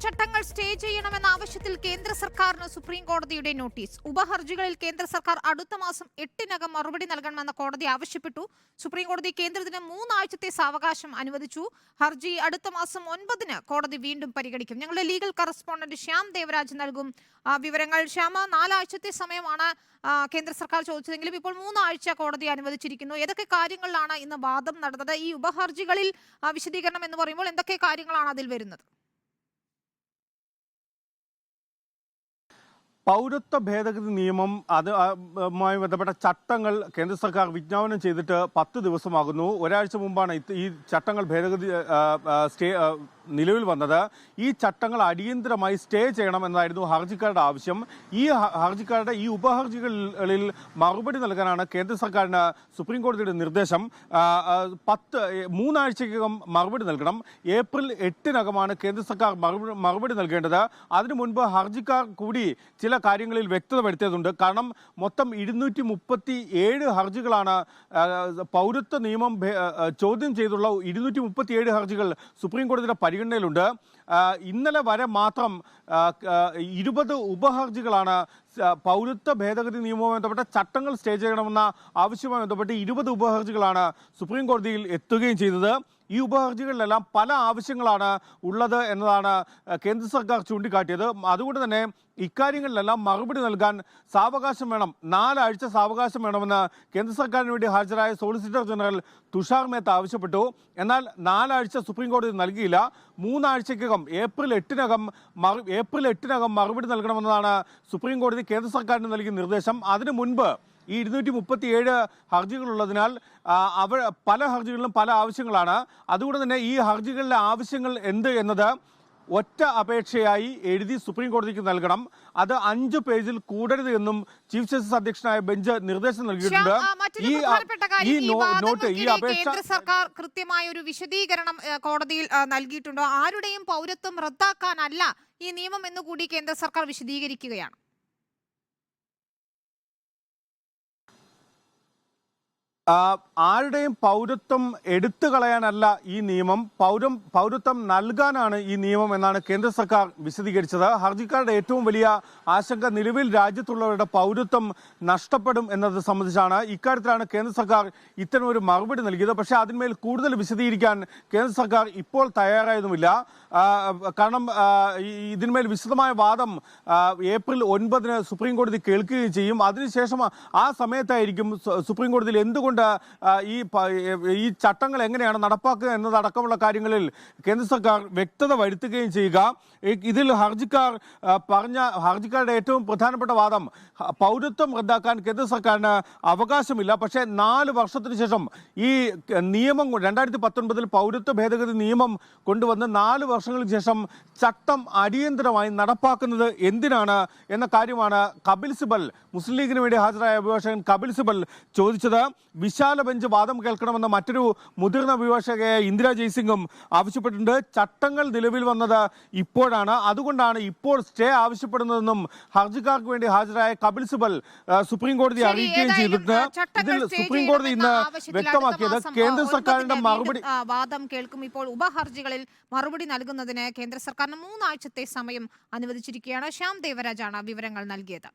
ചട്ടങ്ങൾ സ്റ്റേ ചെയ്യണമെന്ന ആവശ്യത്തിൽ കേന്ദ്ര സർക്കാരിന് സുപ്രീം കോടതിയുടെ നോട്ടീസ്. ഉപഹർജികളിൽ കേന്ദ്ര സർക്കാർ അടുത്ത മാസം 8-നകം മറുപടി നൽകണമെന്ന് കോടതി ആവശ്യപ്പെട്ടു. സുപ്രീം കോടതി കേന്ദ്രത്തിന് 3 ആഴ്ചത്തെ സാവകാശം അനുവദിച്ചു. ഹർജി അടുത്ത മാസം 9-ന് കോടതി വീണ്ടും പരിഗണിക്കും. ഞങ്ങളുടെ ലീഗൽ കറസ്പോണ്ടന്റ് ശ്യാം ദേവരാജ് നൽകും വിവരങ്ങൾ. ശ്യാമ, 4 ആഴ്ചത്തെ സമയമാണ് കേന്ദ്ര സർക്കാർ ചോദിച്ചതെങ്കിലും ഇപ്പോൾ 3 ആഴ്ച കോടതി അനുവദിച്ചിരിക്കുന്നു. ഏതൊക്കെ കാര്യങ്ങളിലാണ് ഇന്ന് വാദം നടന്നത്? ഈ ഉപഹർജികളിൽ വിശദീകരണം എന്ന് പറയുമ്പോൾ എന്തൊക്കെ കാര്യങ്ങളാണ് അതിൽ വരുന്നത്? പൗരത്വ ഭേദഗതി നിയമം അതുമായി ബന്ധപ്പെട്ട ചട്ടങ്ങൾ കേന്ദ്ര സർക്കാർ വിജ്ഞാപനം ചെയ്തിട്ട് 10 ദിവസമാകുന്നു. ഒരാഴ്ച മുമ്പാണ് ഈ ചട്ടങ്ങൾ ഭേദഗതി നിലവിൽ വന്നത്. ഈ ചട്ടങ്ങൾ അടിയന്തരമായി സ്റ്റേ ചെയ്യണമെന്നായിരുന്നു ഹർജിക്കാരുടെ ആവശ്യം. ഹർജിക്കാരുടെ ഈ ഉപഹർജികളിൽ മറുപടി നൽകാനാണ് കേന്ദ്ര സർക്കാരിന് സുപ്രീം കോടതിയുടെ നിർദ്ദേശം. 3 ആഴ്ചയ്ക്കകം മറുപടി നൽകണം. ഏപ്രിൽ 8-നകമാണ് കേന്ദ്ര സർക്കാർ മറുപടി നൽകേണ്ടത്. അതിനു മുൻപ് ഹർജിക്കാർ കൂടി ചില കാര്യങ്ങളിൽ വ്യക്തത വരുത്തിയതുണ്ട്. കാരണം മൊത്തം 237 ഹർജികളാണ് പൗരത്വ നിയമം ചോദ്യം ചെയ്തുള്ള 237 ഹർജികൾ സുപ്രീം കോടതിയുടെ പരിഗണനയിലുണ്ട്. ഇന്നലെ വരെ മാത്രം 20 ഉപഹർജികളാണ് പൗരത്വ ഭേദഗതി നിയമവുമായി ബന്ധപ്പെട്ട ചട്ടങ്ങൾ സ്റ്റേ ചെയ്യണമെന്ന ആവശ്യവുമായി ബന്ധപ്പെട്ട് 20 ഉപഹർജികളാണ് സുപ്രീം കോടതിയിൽ എത്തുകയും ചെയ്തത്. ഈ ഉപഹർജികളിലെല്ലാം പല ആവശ്യങ്ങളാണ് ഉള്ളത് എന്നതാണ് കേന്ദ്ര സർക്കാർ ചൂണ്ടിക്കാട്ടിയത്. അതുകൊണ്ട് തന്നെ ഇക്കാര്യങ്ങളിലെല്ലാം മറുപടി നൽകാൻ സാവകാശം വേണം, 4 ആഴ്ച സാവകാശം വേണമെന്ന് കേന്ദ്ര സർക്കാരിന് വേണ്ടി ഹാജരായ സോളിസിറ്റർ ജനറൽ തുഷാർ മേത്ത ആവശ്യപ്പെട്ടു. എന്നാൽ 4 ആഴ്ച സുപ്രീം കോടതി നൽകിയില്ല. 3 ആഴ്ചയ്ക്കകം ഏപ്രിൽ 8-നകം മറുപടി നൽകണമെന്നതാണ് സുപ്രീം കോടതി കേന്ദ്ര സർക്കാരിന് നൽകിയ നിർദ്ദേശം. അതിനു മുൻപ് ഈ 237 ഹർജികളുള്ളതിനാൽ പല ഹർജികളിലും പല ആവശ്യങ്ങളാണ്. അതുകൊണ്ട് തന്നെ ഈ ഹർജികളിലെ ആവശ്യങ്ങൾ എന്ത് എന്നത് ഒറ്റ അപേക്ഷയായി എഴുതി സുപ്രീം കോടതിക്ക് നൽകണം. അത് 5 പേജിൽ കൂടരുത് എന്നും ചീഫ് ജസ്റ്റിസ് അധ്യക്ഷനായ ബെഞ്ച് നിർദ്ദേശം നൽകിയിട്ടുണ്ട്. കേന്ദ്ര സർക്കാർ കൃത്യമായ ഒരു വിശദീകരണം കോടതിയിൽ നൽകിയിട്ടുണ്ടോ? ആരുടെയും പൗരത്വം റദ്ദാക്കാനല്ല ഈ നിയമം എന്നുകൂടി കേന്ദ്ര സർക്കാർ വിശദീകരിക്കുകയാണ്. ആരുടെയും പൗരത്വം എടുത്തു കളയാനല്ല ഈ നിയമം, പൗരത്വം നൽകാനാണ് ഈ നിയമം എന്നാണ് കേന്ദ്ര സർക്കാർ വിശദീകരിച്ചത്. ഹർജിക്കാരുടെ ഏറ്റവും വലിയ ആശങ്ക നിലവിൽ രാജ്യത്തുള്ളവരുടെ പൗരത്വം നഷ്ടപ്പെടും എന്നത് സംബന്ധിച്ചാണ്. ഇക്കാര്യത്തിലാണ് കേന്ദ്ര സർക്കാർ ഇത്തരം ഒരു മറുപടി നൽകിയത്. പക്ഷേ അതിന്മേൽ കൂടുതൽ വിശദീകരിക്കാൻ കേന്ദ്ര സർക്കാർ ഇപ്പോൾ തയ്യാറായതുമില്ല. കാരണം ഇതിന്മേൽ വിശദമായ വാദം ഏപ്രിൽ 9-ന് സുപ്രീം കോടതി കേൾക്കുകയും ചെയ്യും. അതിനുശേഷം ആ സമയത്തായിരിക്കും സുപ്രീം കോടതിയിൽ എന്തുകൊണ്ട് ഈ ചട്ടങ്ങൾ എങ്ങനെയാണ് നടപ്പാക്കുക എന്നതടക്കമുള്ള കാര്യങ്ങളിൽ കേന്ദ്ര സർക്കാർ വ്യക്തത വരുത്തുകയും ചെയ്യുക. ഇതിൽ ഹർജിക്കാരുടെ ഏറ്റവും പ്രധാനപ്പെട്ട വാദം പൗരത്വം റദ്ദാക്കാൻ കേന്ദ്ര സർക്കാരിന് അവകാശമില്ല. പക്ഷേ 4 വർഷത്തിന് ശേഷം ഈ നിയമം 2019 പൗരത്വ ഭേദഗതി നിയമം കൊണ്ടുവന്ന് 4 വർഷങ്ങൾക്ക് ശേഷം ചട്ടം അടിയന്തരമായി നടപ്പാക്കുന്നത് എന്തിനാണ് എന്ന കാര്യമാണ് കപിൽ സിബൽ, മുസ്ലിം ലീഗിന് വേണ്ടി ഹാജരായ അഭിഭാഷകൻ കപിൽ സിബൽ ചോദിച്ചത്. വിശാല ബെഞ്ച് വാദം കേൾക്കണമെന്ന മറ്റൊരു മുതിർന്ന അഭിഭാഷകയായ ഇന്ദിരാ ജയ്സിംഗും ആവശ്യപ്പെട്ടിട്ടുണ്ട്. ചട്ടങ്ങൾ നിലവിൽ വന്നത് ഇപ്പോഴാണ്, അതുകൊണ്ടാണ് ഇപ്പോൾ സ്റ്റേ ആവശ്യപ്പെടുന്നതെന്നും ഹർജിക്കാർക്ക് വേണ്ടി ഹാജരായ കപിൽ സിബൽ സുപ്രീം കോടതിയെ അറിയിക്കുകയും ചെയ്തിട്ടുണ്ട്. ഇതിൽ സുപ്രീം കോടതി ഇന്ന് വ്യക്തമാക്കിയത് കേന്ദ്ര സർക്കാരിന്റെ മറുപടി വാദം കേൾക്കും. ഇപ്പോൾ ഉപഹർജികളിൽ മറുപടി നൽകുന്നതിന് കേന്ദ്ര സർക്കാരിന് 3 ആഴ്ചത്തെ സമയം അനുവദിച്ചിരിക്കുകയാണ്. ശ്യാം ദേവരാജാണ് വിവരങ്ങൾ നൽകിയത്.